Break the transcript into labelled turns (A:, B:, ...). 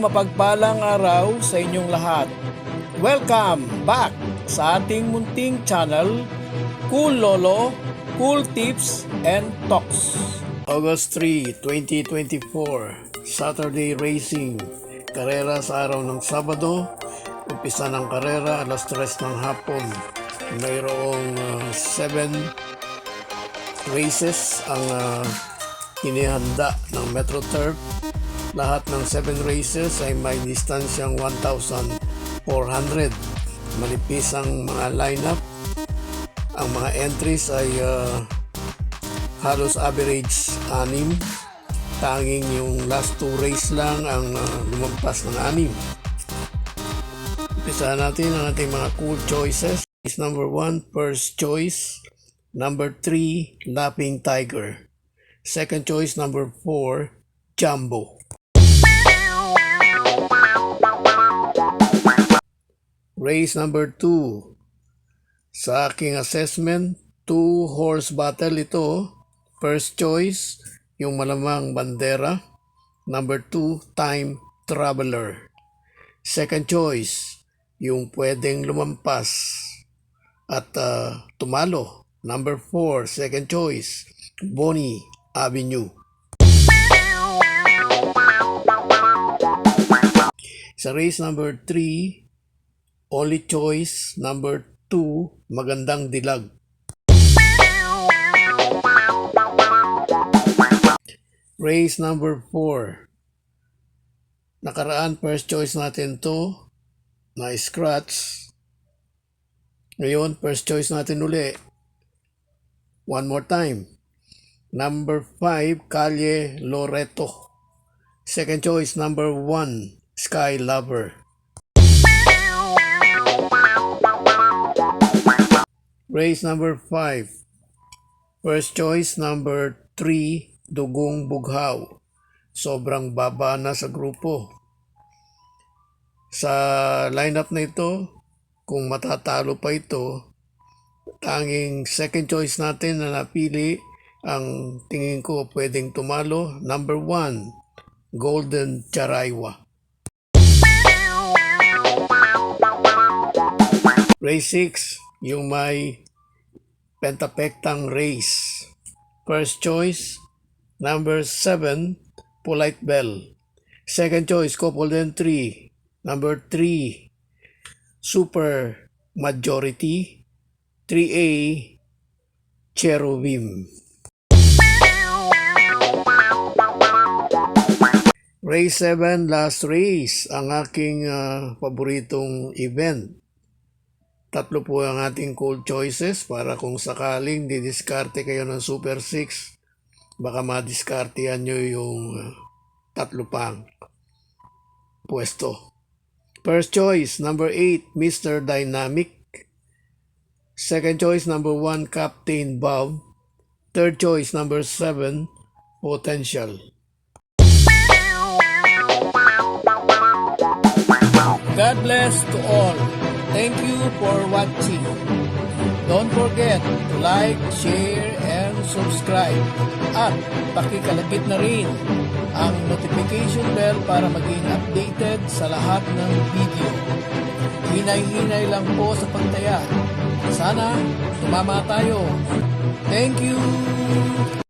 A: mapagpalang araw sa inyong lahat. Welcome back sa ating munting channel, Cool Lolo, Cool Tips and Talks. August 3, 2024, Saturday Racing. Karera sa araw ng Sabado. Umpisa ng karera alas 3 ng hapon. Mayroong 7 races ang inihanda ng MetroTurf. Lahat ng 7 races ay may distansyang 1,400. Manipis ang mga lineup. Ang mga entries ay halos average 6. Tanging yung last 2 race lang ang lumagpas ng 6. Umpisa natin ang ating mga cool choices. Is number 1, First Choice. Number 3, Lapping Tiger. Second choice, number 4, Jumbo. Race number 2. Sa aking assessment, 2-horse battle ito. First choice, yung malamang bandera. Number 2, Time Traveler. Second choice, yung pwedeng lumampas at tumalo. Number 4, second choice, Bonnie Avenue. Sa race number 3, only choice, number 2, Magandang Dilag. Race number 4. Nakaraan first choice natin to na scratch. Ngayon first choice natin uli. One more time. Number 5, Calle Loreto. Second choice, number 1, Sky Lover. Race number 5. First choice, number 3, Dugong Bughaw. Sobrang baba na sa grupo. Sa lineup na ito, kung matatalo pa ito, tanging second choice natin na napili, ang tingin ko pwedeng tumalo, number 1, Golden Charaywa. Race 6, yung may pentapektang race. First choice, number 7, Polite Bell. Second choice, Coupleden 3. Number 3, Super Majority. 3A, Cherubim. Race 7, last race, ang aking paboritong event. 3 po ang ating cool choices para kung sakaling didiskarte kayo ng Super 6, baka madiskartehan nyo yung 3 pang pwesto. First choice, number 8, Mr. Dynamic. Second choice, number 1, Captain Bob. Third choice, number 7, Potential. God bless to all. Thank you for watching. Don't forget to like, share, and subscribe. At pakikalagit na rin ang notification bell para maging updated sa lahat ng video. Hinay-hinay lang po sa pagtaya. Sana tumama tayo. Thank you!